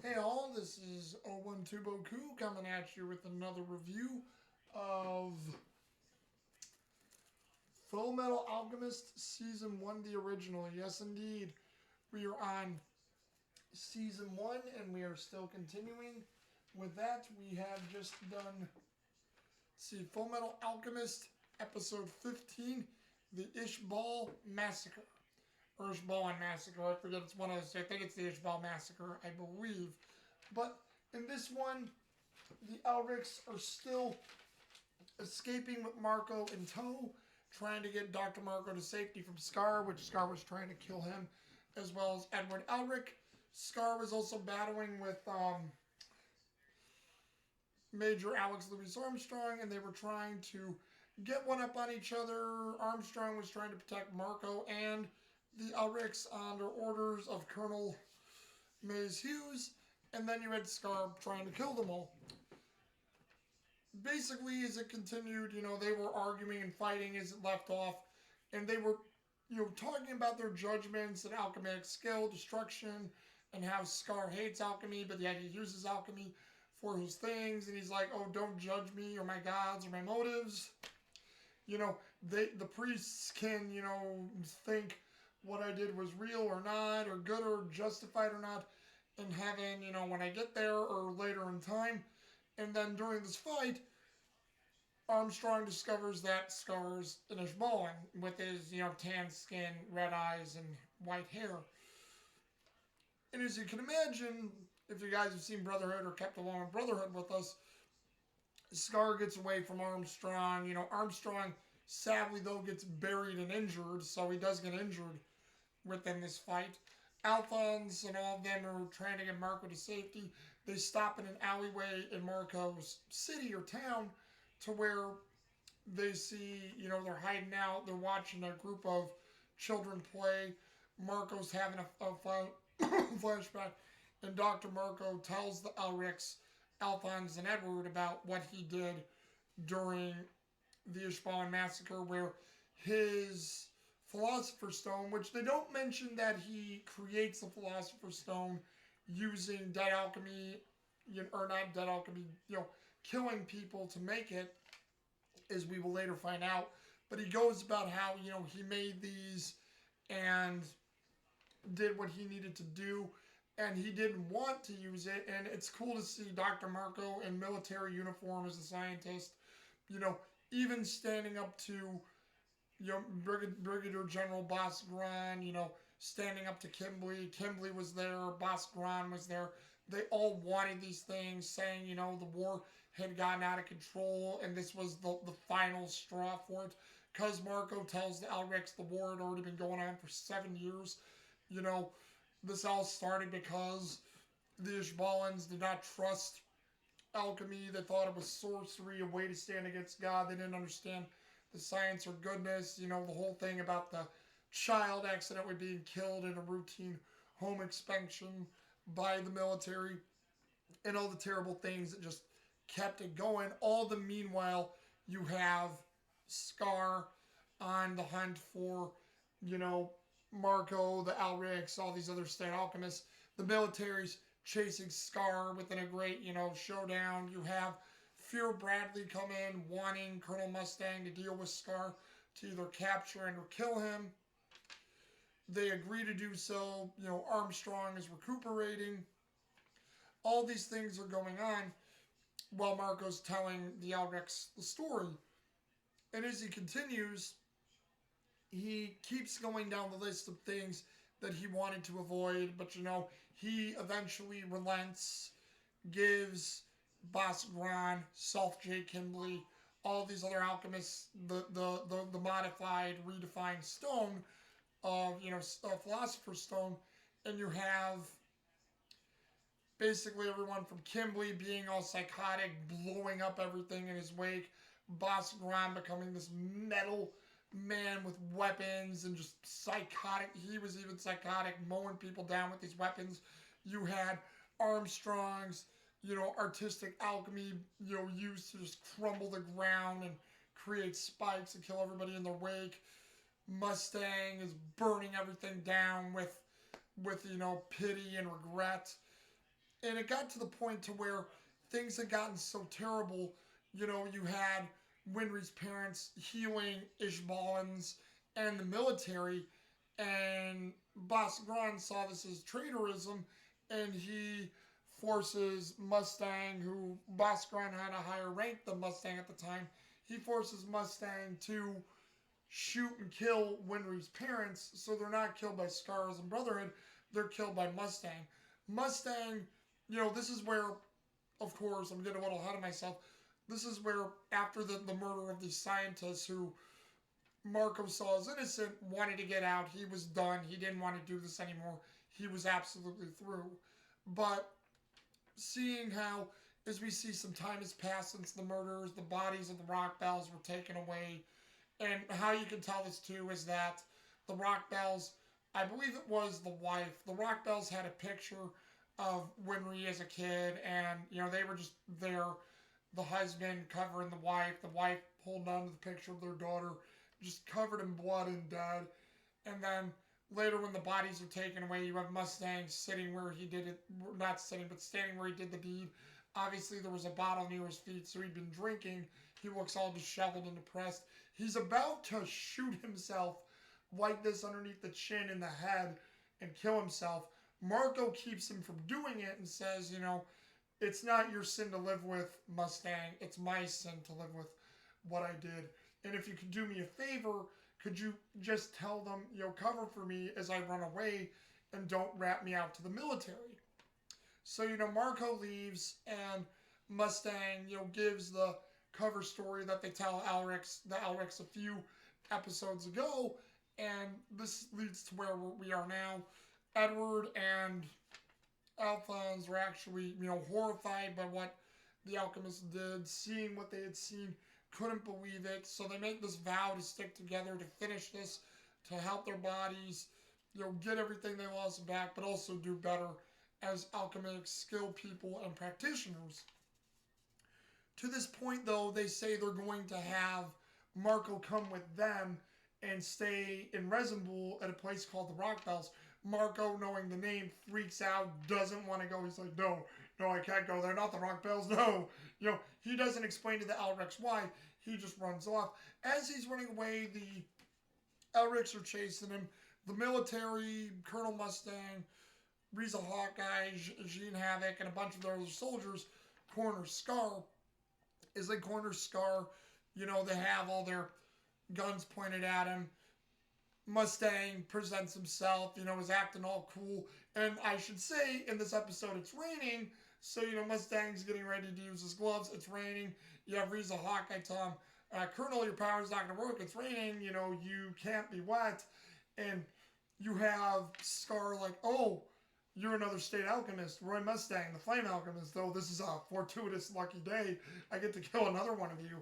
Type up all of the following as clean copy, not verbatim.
Hey all, this is 012Boku coming at you with another review of Fullmetal Alchemist Season 1, the original. Yes, indeed. We are on Season 1 and we are still continuing. With that, we have just done, Fullmetal Alchemist Episode 15, the Ishbal Massacre. Or Ishbal Massacre, I forget, it's one of those, I think it's the Ishbal Massacre, I believe. But in this one, the Elrics are still escaping with Marcoh in tow, trying to get Dr. Marcoh to safety from Scar, which Scar was trying to kill him, as well as Edward Elric. Scar was also battling with Major Alex Louis Armstrong, and they were trying to get one up on each other. Armstrong was trying to protect Marcoh and the Elrics under orders of Colonel Mays Hughes, and then you had Scar trying to kill them all. Basically, as it continued, they were arguing and fighting as it left off, and they were, talking about their judgments and alchemic skill, destruction, and how Scar hates alchemy, but yet he uses alchemy for his things, and he's like, oh, don't judge me or my gods or my motives. The priests can, think what I did was real or not, or good or justified or not in heaven, when I get there or later in time. And then during this fight, Armstrong discovers that Scar's an Ishbalan with his, tan skin, red eyes, and white hair. And as you can imagine, if you guys have seen Brotherhood or kept along in Brotherhood with us, Scar gets away from Armstrong. Armstrong, sadly, though, gets buried and injured, so he does get injured within this fight. Alphonse and all of them are trying to get Marcoh to safety. They stop in an alleyway in Marcoh's city or town to where they see, they're hiding out. They're watching a group of children play. Marcoh's having a flashback, and Dr. Marcoh tells the Elrics, Alphonse and Edward, about what he did during the Ishbal Massacre, where his Philosopher's Stone, which they don't mention that he creates the Philosopher's Stone using dead alchemy, or not dead alchemy, killing people to make it, as we will later find out. But he goes about how, he made these and did what he needed to do, and he didn't want to use it. And it's cool to see Dr. Marcoh in military uniform as a scientist, even standing up to, Brigadier General Boss Gran, standing up to Kimberly. Kimberly was there, Boss Gran was there. They all wanted these things, saying, the war had gotten out of control, and this was the final straw for it. Because Marcoh tells the Elrics the war had already been going on for 7 years. This all started because the Ishbalans did not trust alchemy. They thought it was sorcery, a way to stand against God. They didn't understand the science or goodness. The whole thing about the child accidentally being killed in a routine home inspection by the military, and all the terrible things that just kept it going. All the meanwhile, you have Scar on the hunt for, Marcoh, the Elrics, all these other state alchemists. The military's chasing Scar within a great, showdown. You have Fear Bradley come in wanting Colonel Mustang to deal with Scar to either capture and or kill him. They agree to do so. Armstrong is recuperating. All these things are going on while Marcoh's telling the Elrics the story. And as he continues, he keeps going down the list of things that he wanted to avoid, but he eventually relents, gives Boss Gran, Self J. Kimberly, all these other alchemists the modified, redefined stone of, Philosopher's Stone, and you have basically everyone from Kimberly being all psychotic, blowing up everything in his wake, Boss Gran becoming this metal man with weapons and just psychotic. He was even psychotic, mowing people down with these weapons. You had Armstrong's, artistic alchemy, used to just crumble the ground and create spikes and kill everybody in their wake. Mustang is burning everything down with pity and regret. And it got to the point to where things had gotten so terrible. You had Winry's parents healing Ishbalans and the military, and Boss Gron saw this as traitorism, and he forces Mustang, who Boss Gron had a higher rank than Mustang at the time, he forces Mustang to shoot and kill Winry's parents, so they're not killed by Scars and Brotherhood, they're killed by Mustang. Mustang, this is where, of course, I'm getting a little ahead of myself. This is where, after the murder of these scientists who Marcoh saw as innocent, wanted to get out. He was done. He didn't want to do this anymore. He was absolutely through. But seeing how, as we see some time has passed since the murders, the bodies of the Rock Bells were taken away, and how you can tell this too is that the Rock Bells, I believe it was the wife, the Rock Bells had a picture of Winry as a kid, and they were just there, the husband covering the wife holding on to the picture of their daughter, just covered in blood and dead. And then later, when the bodies are taken away, you have Mustang sitting where he did it, not sitting, but standing where he did the deed. Obviously, there was a bottle near his feet, so he'd been drinking. He looks all disheveled and depressed. He's about to shoot himself like this underneath the chin and the head and kill himself. Marcoh keeps him from doing it and says, it's not your sin to live with, Mustang. It's my sin to live with what I did. And if you could do me a favor, could you just tell them, cover for me as I run away and don't rat me out to the military? So, Marcoh leaves, and Mustang, gives the cover story that they tell the Elrics a few episodes ago, and this leads to where we are now. Edward and Alphonse were actually, horrified by what the alchemists did, seeing what they had seen, couldn't believe it, so they make this vow to stick together, to finish this, to help their bodies, get everything they lost back, but also do better as alchemists, skilled people, and practitioners. To this point, though, they say they're going to have Marcoh come with them and stay in Resinbul at a place called the Rock Bells. Marcoh, knowing the name, freaks out, doesn't want to go. He's like, no, I can't go there. Not the Rock Bells, no. He doesn't explain to the Elrics why. He just runs off. As he's running away, the Elrics are chasing him. The military, Colonel Mustang, Riza Hawkeye, Jean Havoc, and a bunch of their other soldiers corner Scar. As they corner Scar, they have all their guns pointed at him. Mustang presents himself, is acting all cool. And I should say, in this episode, it's raining. So, Mustang's getting ready to use his gloves. It's raining. You have Riza Hawkeye tell him, Colonel, your power's not going to work. It's raining. You can't be wet. And you have Scar like, oh, you're another state alchemist, Roy Mustang, the flame alchemist. Though this is a fortuitous, lucky day. I get to kill another one of you.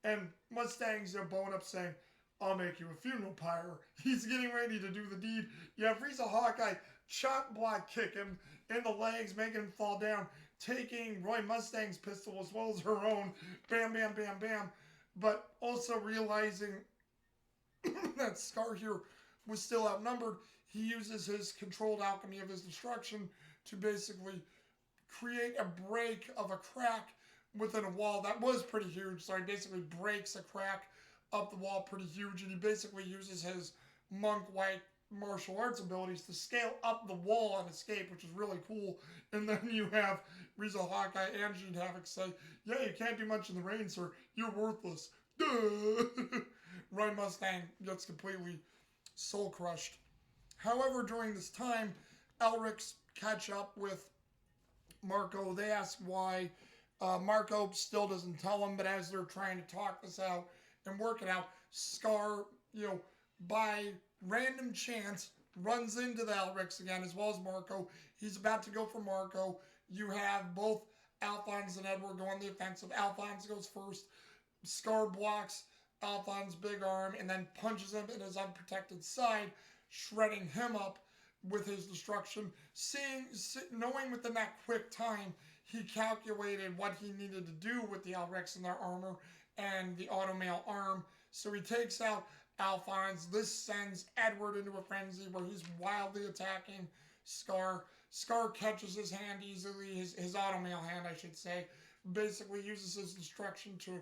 And Mustang's bowing up saying, I'll make you a funeral pyre. He's getting ready to do the deed. You have Riza Hawkeye chop block kick him in the legs, making him fall down, taking Roy Mustang's pistol as well as her own. Bam, bam, bam, bam. But also realizing that Scar here was still outnumbered, he uses his controlled alchemy of his destruction to basically create a break of a crack within a wall that was pretty huge. So he basically breaks a crack up the wall pretty huge, and he basically uses his monk-like martial arts abilities to scale up the wall and escape, which is really cool. And then you have Riza Hawkeye and Jean Havoc say, yeah, you can't do much in the rain, sir. You're worthless. Duh. Roy Mustang gets completely soul-crushed. However, during this time, Elrics catch up with Marcoh. They ask why. Marcoh still doesn't tell them, but as they're trying to talk this out and work it out, Scar, by random chance, runs into the Elrics again, as well as Marcoh. He's about to go for Marcoh. You have both Alphonse and Edward go on the offensive. Alphonse goes first. Scar blocks Alphonse's big arm and then punches him in his unprotected side, shredding him up with his destruction. Knowing within that quick time, he calculated what he needed to do with the Elrics and their armor and the automail arm. So he takes out Alphonse. This sends Edward into a frenzy where he's wildly attacking Scar. Scar catches his hand easily, his automail hand, I should say, basically uses his destruction to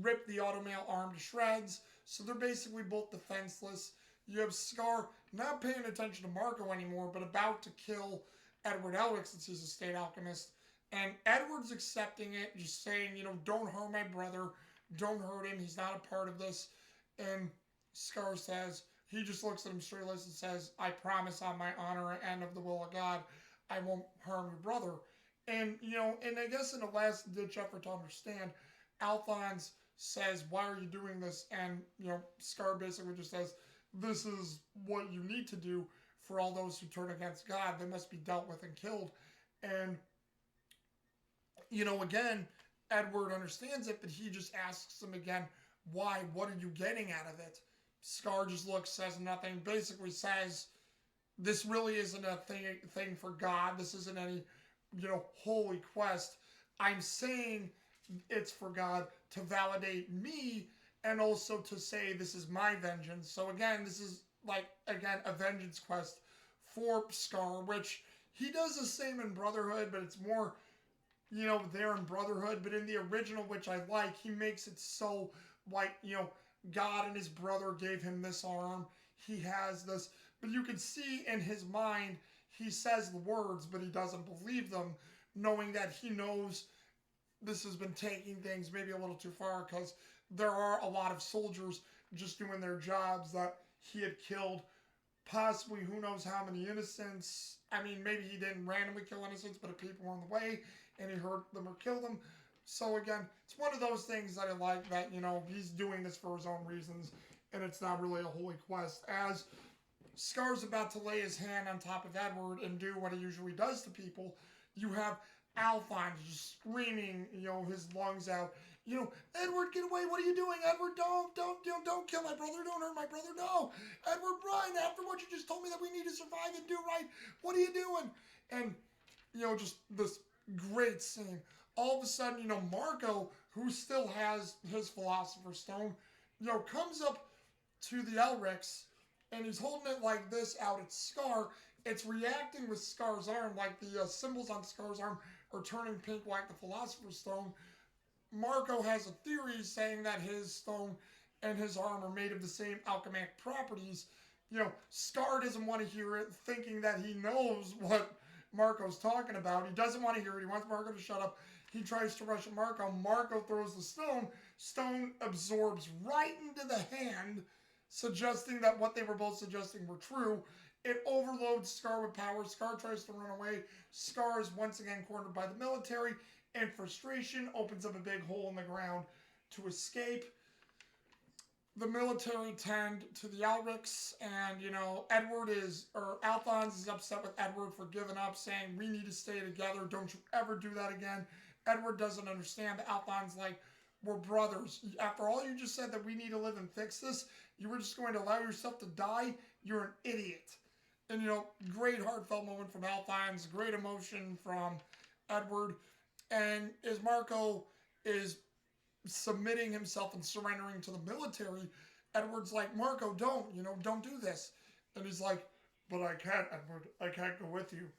rip the automail arm to shreds. So they're basically both defenseless. You have Scar not paying attention to Marcoh anymore, but about to kill Edward Elric since he's a state alchemist. And Edward's accepting it, just saying, don't harm my brother. Don't hurt him. He's not a part of this. And Scar says, he just looks at him straight and says, I promise on my honor and of the will of God, I won't harm your brother. And, and I guess in a last ditch effort to understand, Alphonse says, why are you doing this? And, Scar basically just says, this is what you need to do for all those who turn against God. They must be dealt with and killed. And, again, Edward understands it, but he just asks him again, why? What are you getting out of it? Scar just looks, says nothing, basically says, this really isn't a thing for God. This isn't any, holy quest. I'm saying it's for God to validate me and also to say this is my vengeance. So again, this is a vengeance quest for Scar, which he does the same in Brotherhood, but it's more, there in Brotherhood. But in the original, which I like, he makes it so God and his brother gave him this arm. He has this. But you can see in his mind, he says the words, but he doesn't believe them, knowing that he knows this has been taking things maybe a little too far, because there are a lot of soldiers just doing their jobs that he had killed, possibly who knows how many innocents. I mean, maybe he didn't randomly kill innocents, but if people were on the way and he hurt them or killed them. So again, it's one of those things that I like, that, he's doing this for his own reasons, and it's not really a holy quest. As Scar's about to lay his hand on top of Edward and do what he usually does to people, you have Alphonse just screaming, his lungs out, Edward, get away, what are you doing? Edward, don't kill my brother, don't hurt my brother, no! Edward, run, after what you just told me that we need to survive and do right, what are you doing? And, just this great scene. All of a sudden, Marcoh, who still has his Philosopher's Stone, comes up to the Elrics, and he's holding it like this out at Scar. It's reacting with Scar's arm, like the symbols on Scar's arm are turning pink like the Philosopher's Stone. Marcoh has a theory saying that his stone and his arm are made of the same alchemic properties. Scar doesn't want to hear it, thinking that he knows what Marcoh's talking about. He doesn't want to hear it. He wants Marcoh to shut up. He tries to rush at Marcoh. Marcoh throws the stone. Stone absorbs right into the hand, suggesting that what they were both suggesting were true. It overloads Scar with power. Scar tries to run away. Scar is once again cornered by the military. In frustration, opens up a big hole in the ground to escape. The military tend to the Elrics, and, Alphonse is upset with Edward for giving up, saying, we need to stay together. Don't you ever do that again. Edward doesn't understand, but Alphonse we're brothers. After all you just said that we need to live and fix this, you were just going to allow yourself to die? You're an idiot. And, great heartfelt moment from Alphonse, great emotion from Edward. And as Marcoh is submitting himself and surrendering to the military, Edward's like, Marcoh, don't do this. And he's like, but I can't, Edward. I can't go with you.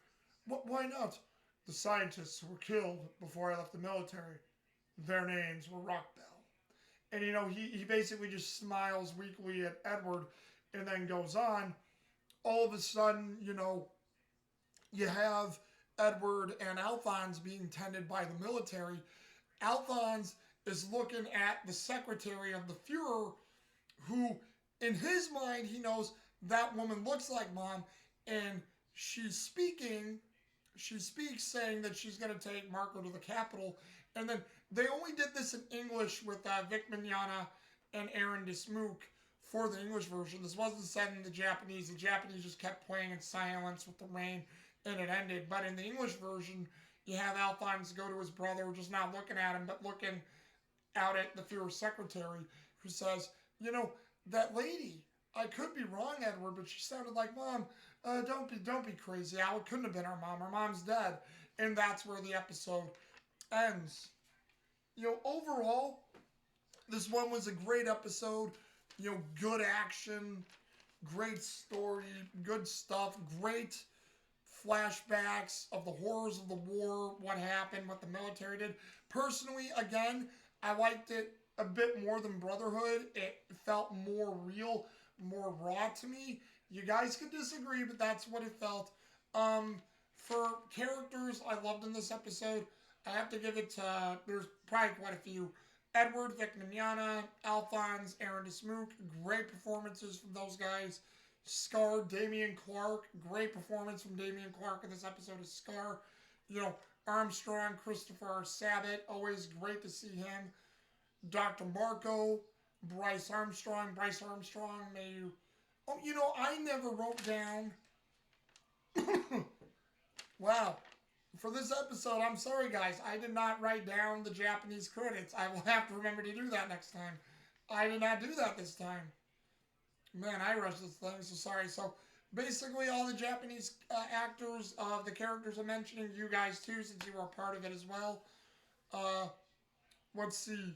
Why not? The scientists who were killed before I left the military, their names were Rockbell. And, he basically just smiles weakly at Edward and then goes on. All of a sudden, you have Edward and Alphonse being tended by the military. Alphonse is looking at the secretary of the Fuhrer, who, in his mind, he knows that woman looks like Mom, and she speaks saying that she's going to take Marcoh to the capital. And then they only did this in English with Vic Mignogna and Aaron Dismuke for the English version. This wasn't said in the Japanese. The Japanese just kept playing in silence with the rain, and it ended. But in the English version, you have Alphonse go to his brother, just not looking at him, but looking out at the Fuhrer secretary, who says, that lady, I could be wrong, Edward, but she sounded like Mom. Don't be crazy, Al. It couldn't have been our mom. Our mom's dead. And that's where the episode ends. Overall, this one was a great episode. Good action, great story, good stuff, great flashbacks of the horrors of the war, what happened, what the military did. Personally, again, I liked it a bit more than Brotherhood. It felt more real, more raw to me. You guys could disagree, but that's what it felt. For characters I loved in this episode, I have to give it to, there's probably quite a few. Edward, Vic Mignogna, Alphonse, Aaron Desmook, great performances from those guys. Scar, Damian Clark, great performance from Damian Clark in this episode of Scar. You know, Armstrong, Christopher Sabat, always great to see him. Dr. Marcoh, Bryce Armstrong, may you... Oh, you know, I never wrote down... Wow. For this episode, I'm sorry, guys. I did not write down the Japanese credits. I will have to remember to do that next time. I did not do that this time. Man, I rushed this thing, so sorry. So, basically, all the Japanese actors, the characters I'm mentioning, you guys too, since you were a part of it as well. Let's see.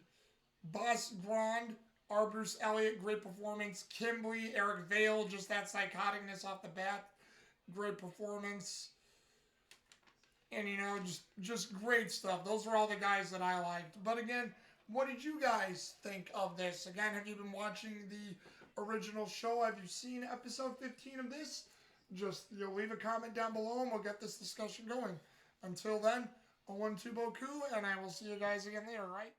Boss Grand, R. Bruce Elliott, great performance. Kimberly, Eric Vale, just that psychoticness off the bat. Great performance. And, you know, just great stuff. Those are all the guys that I liked. But again, what did you guys think of this? Again, have you been watching the original show? Have you seen episode 15 of this? Just, you know, leave a comment down below and we'll get this discussion going. Until then, Owen Tuboku, and I will see you guys again later, right?